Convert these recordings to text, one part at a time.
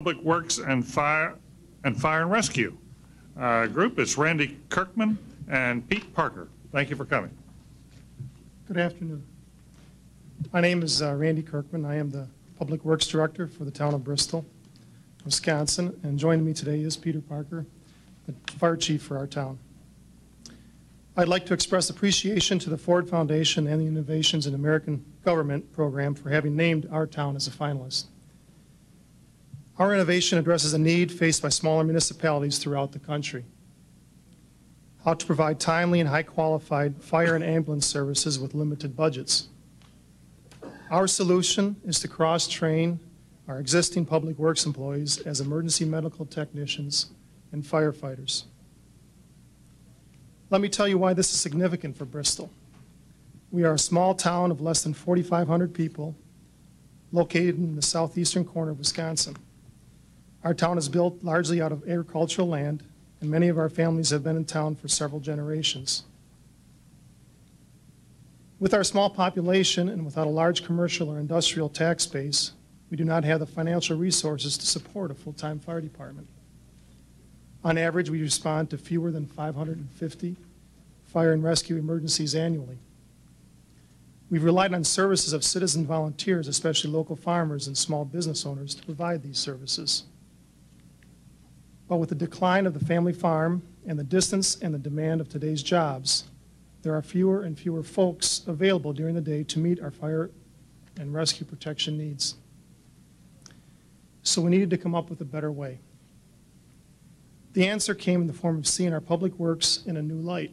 Public Works and Fire and Rescue group. It's Randy Kirkman and Pete Parker. Thank you for coming. Good afternoon. My name is Randy Kirkman. I am the Public Works Director for the town of Bristol, Wisconsin, and joining me today is Peter Parker, the Fire Chief for our town. I'd like to express appreciation to the Ford Foundation and the Innovations in American Government program for having named our town as a finalist. Our innovation addresses a need faced by smaller municipalities throughout the country: how to provide timely and high-qualified fire and ambulance services with limited budgets. Our solution is to cross-train our existing public works employees as emergency medical technicians and firefighters. Let me tell you why this is significant for Bristol. We are a small town of less than 4,500 people located in the southeastern corner of Wisconsin. Our town is built largely out of agricultural land, and many of our families have been in town for several generations. With our small population and without a large commercial or industrial tax base, we do not have the financial resources to support a full-time fire department. On average, we respond to fewer than 550 fire and rescue emergencies annually. We've relied on services of citizen volunteers, especially local farmers and small business owners, to provide these services. But with the decline of the family farm and the distance and the demand of today's jobs, there are fewer and fewer folks available during the day to meet our fire and rescue protection needs. So we needed to come up with a better way. The answer came in the form of seeing our public works in a new light.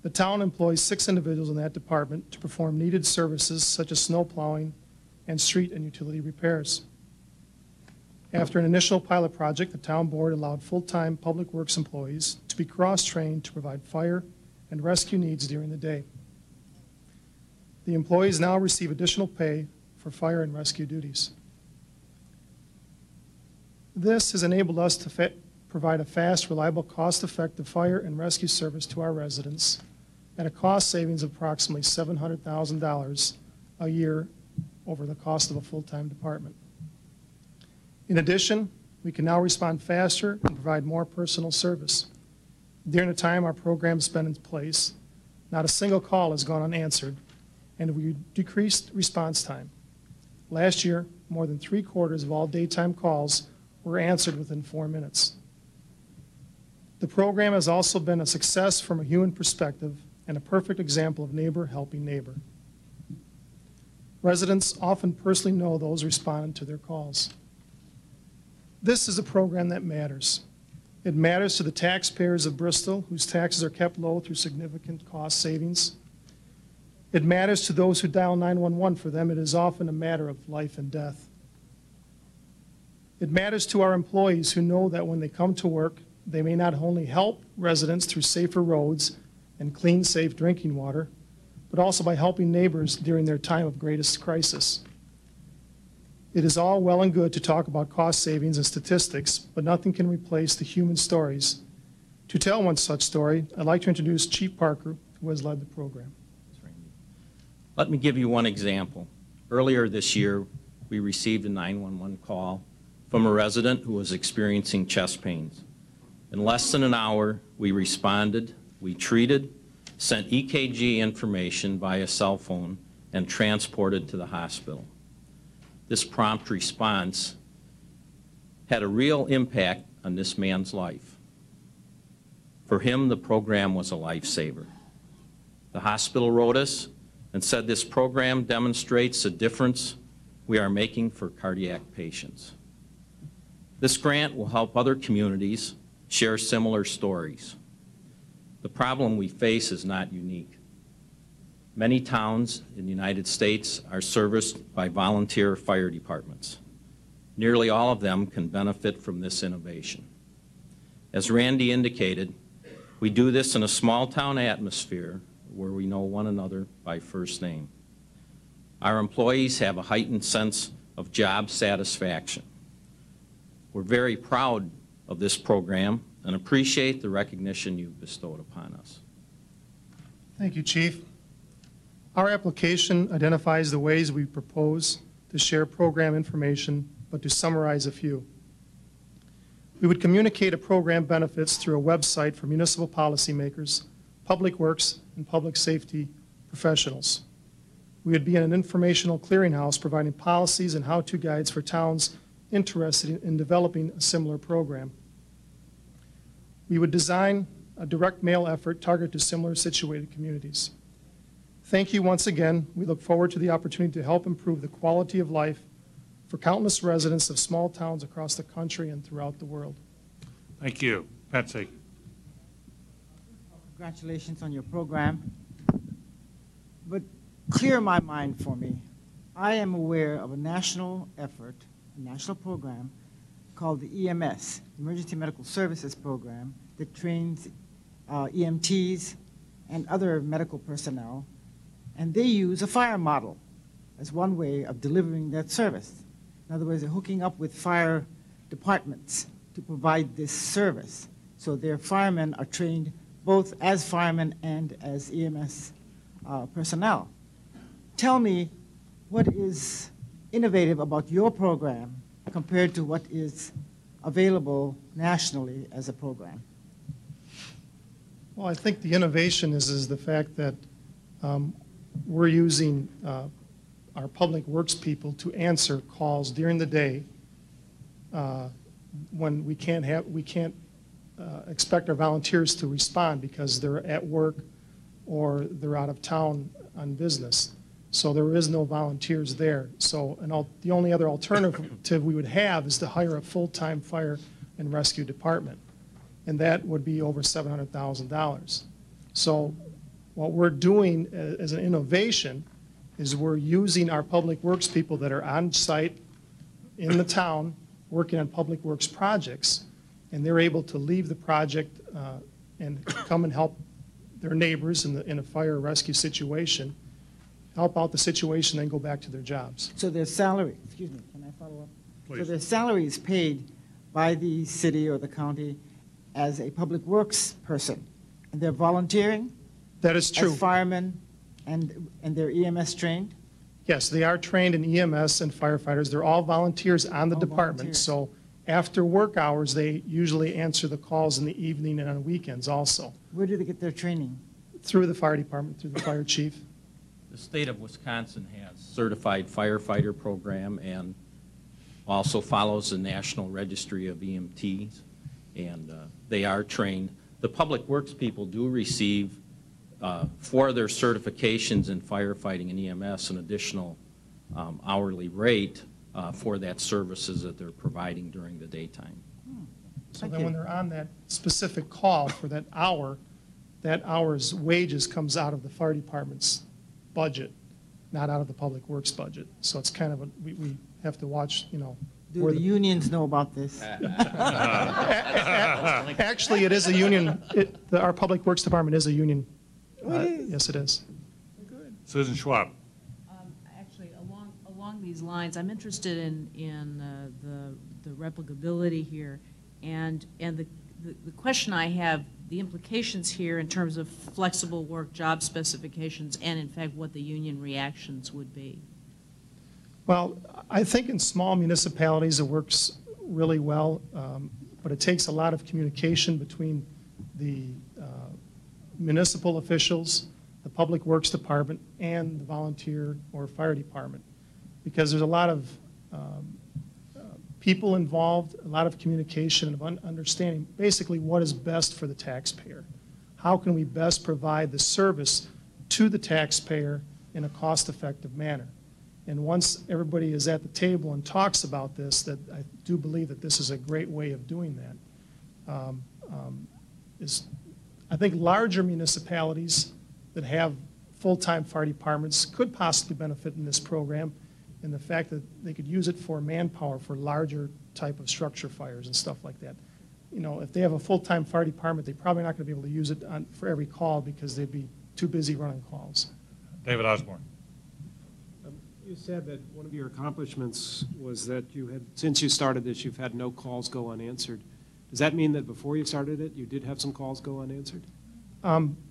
The town employs 6 individuals in that department to perform needed services such as snow plowing and street and utility repairs. After an initial pilot project, the town board allowed full-time public works employees to be cross-trained to provide fire and rescue needs during the day. The employees now receive additional pay for fire and rescue duties. This has enabled us to provide a fast, reliable, cost-effective fire and rescue service to our residents at a cost savings of approximately $700,000 a year over the cost of a full-time department. In addition, we can now respond faster and provide more personal service. During the time our program's been in place, not a single call has gone unanswered, and we decreased response time. Last year, more than 3/4 of all daytime calls were answered within 4 minutes. The program has also been a success from a human perspective and a perfect example of neighbor helping neighbor. Residents often personally know those responding to their calls. This is a program that matters. It matters to the taxpayers of Bristol, whose taxes are kept low through significant cost savings. It matters to those who dial 911. For them, it is often a matter of life and death. It matters to our employees who know that when they come to work, they may not only help residents through safer roads and clean, safe drinking water, but also by helping neighbors during their time of greatest crisis. It is all well and good to talk about cost savings and statistics, but nothing can replace the human stories. To tell one such story, I'd like to introduce Chief Parker, who has led the program. Let me give you one example. Earlier this year, we received a 911 call from a resident who was experiencing chest pains. In less than an hour, we responded, we treated, sent EKG information via cell phone, and transported to the hospital. This prompt response had a real impact on this man's life. For him, the program was a lifesaver. The hospital wrote us and said this program demonstrates the difference we are making for cardiac patients. This grant will help other communities share similar stories. The problem we face is not unique. Many towns in the United States are serviced by volunteer fire departments. Nearly all of them can benefit from this innovation. As Randy indicated, we do this in a small town atmosphere where we know one another by first name. Our employees have a heightened sense of job satisfaction. We're very proud of this program and appreciate the recognition you've bestowed upon us. Thank you, Chief. Our application identifies the ways we propose to share program information but to summarize a few. We would communicate a program benefits through a website for municipal policymakers, public works, and public safety professionals. We would be an informational clearinghouse providing policies and how-to guides for towns interested in developing a similar program. We would design a direct mail effort targeted to similar situated communities. Thank you once again. We look forward to the opportunity to help improve the quality of life for countless residents of small towns across the country and throughout the world. Thank you. Patsy. Congratulations on your program. But clear my mind for me. I am aware of a national effort, a national program called the EMS, Emergency Medical Services Program, that trains EMTs and other medical personnel, and they use a fire model as one way of delivering that service. In other words, they're hooking up with fire departments to provide this service. So their firemen are trained both as firemen and as EMS personnel. Tell me what is innovative about your program compared to what is available nationally as a program? Well, I think the innovation is the fact that we're using our public works people to answer calls during the day when we can't expect our volunteers to respond because they're at work or they're out of town on business. So there is no volunteers there. So the only other alternative we would have is to hire a full-time fire and rescue department, and that would be over $700,000. So what we're doing as an innovation is we're using our public works people that are on site in the town working on public works projects, and they're able to leave the project and come and help their neighbors in a fire or rescue situation, help out the situation, then go back to their jobs. So their salary, excuse me, can I follow up? Please. So their salary is paid by the city or the county as a public works person, and they're volunteering? That is true. As firemen, and they're EMS trained? Yes, they are trained in EMS and firefighters. They're all volunteers on the All department. volunteers. So after work hours, they usually answer the calls in the evening and on weekends also, Where do they get their training? through the fire department, through the fire chief. The state of Wisconsin has certified firefighter program and also follows the National Registry of EMTs, and they are trained. The public works people do receive, for their certifications in firefighting and EMS, an additional hourly rate for that services that they're providing during the daytime. So Thank then you. when they're on that specific call for that hour's wages comes out of the fire department's budget, not out of the public works budget. So it's kind of we have to watch, Do where the unions know about this? Actually, it is a union. Our public works department is a union. Oh, it is? Yes, it is. Susan Schwab. Actually, along these lines, I'm interested in the replicability here, and the question I have, the implications here in terms of flexible work job specifications, and in fact what the union reactions would be. Well, I think in small municipalities it works really well, but it takes a lot of communication between the municipal officials, the public works department, and the volunteer or fire department, because there's a lot of people involved, a lot of communication and understanding basically what is best for the taxpayer. How can we best provide the service to the taxpayer in a cost-effective manner? And once everybody is at the table and talks about this, that I do believe that this is a great way of doing that. I think larger municipalities that have full-time fire departments could possibly benefit in this program, and the fact that they could use it for manpower for larger type of structure fires and stuff like that. If they have a full-time fire department, they're probably not going to be able to use it for every call because they'd be too busy running calls. David Osborne. You said that one of your accomplishments was that you had, since you started this, you've had no calls go unanswered. Does that mean that before you started it, you did have some calls go unanswered?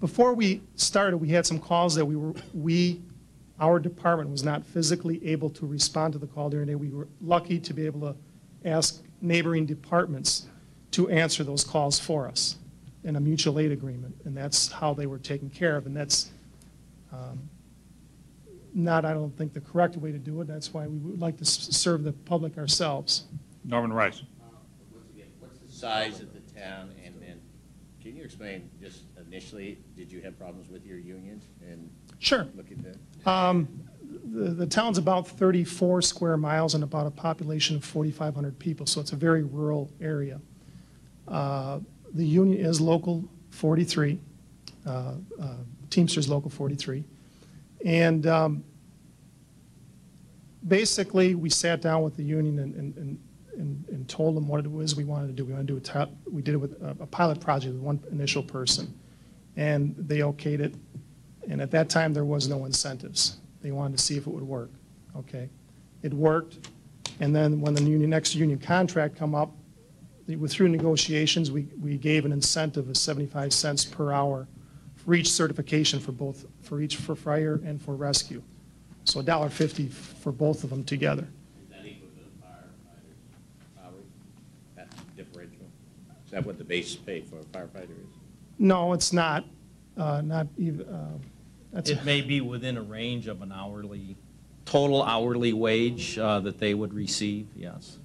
Before we started, we had some calls that we our department was not physically able to respond to the call during the day, we were lucky to be able to ask neighboring departments to answer those calls for us in a mutual aid agreement, and that's how they were taken care of, and that's not, I don't think, the correct way to do it. That's why we would like to serve the public ourselves. Norman Rice. Once again, what's the size of the town, and then, can you explain, just initially, did you have problems with your union and Sure. look at that? The town's about 34 square miles and about a population of 4,500 people, so it's a very rural area. The union is Local 43, Teamsters Local 43. And basically, we sat down with the union and told them what it was we wanted to do. We did it with a pilot project with one initial person, and they okayed it. And at that time, there was no incentives. They wanted to see if it would work. Okay, it worked. And then when the next union contract come up, through negotiations, we gave an incentive of 75 cents per hour for each certification for fire and for rescue. So $1.50 for both of them together. Is that equal to the firefighter's salary, that differential? Is that what the base pay for a firefighter is? No, it's not. Not even. It may be within a range of an total hourly wage that they would receive, yes.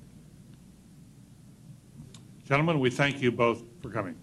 Gentlemen, we thank you both for coming.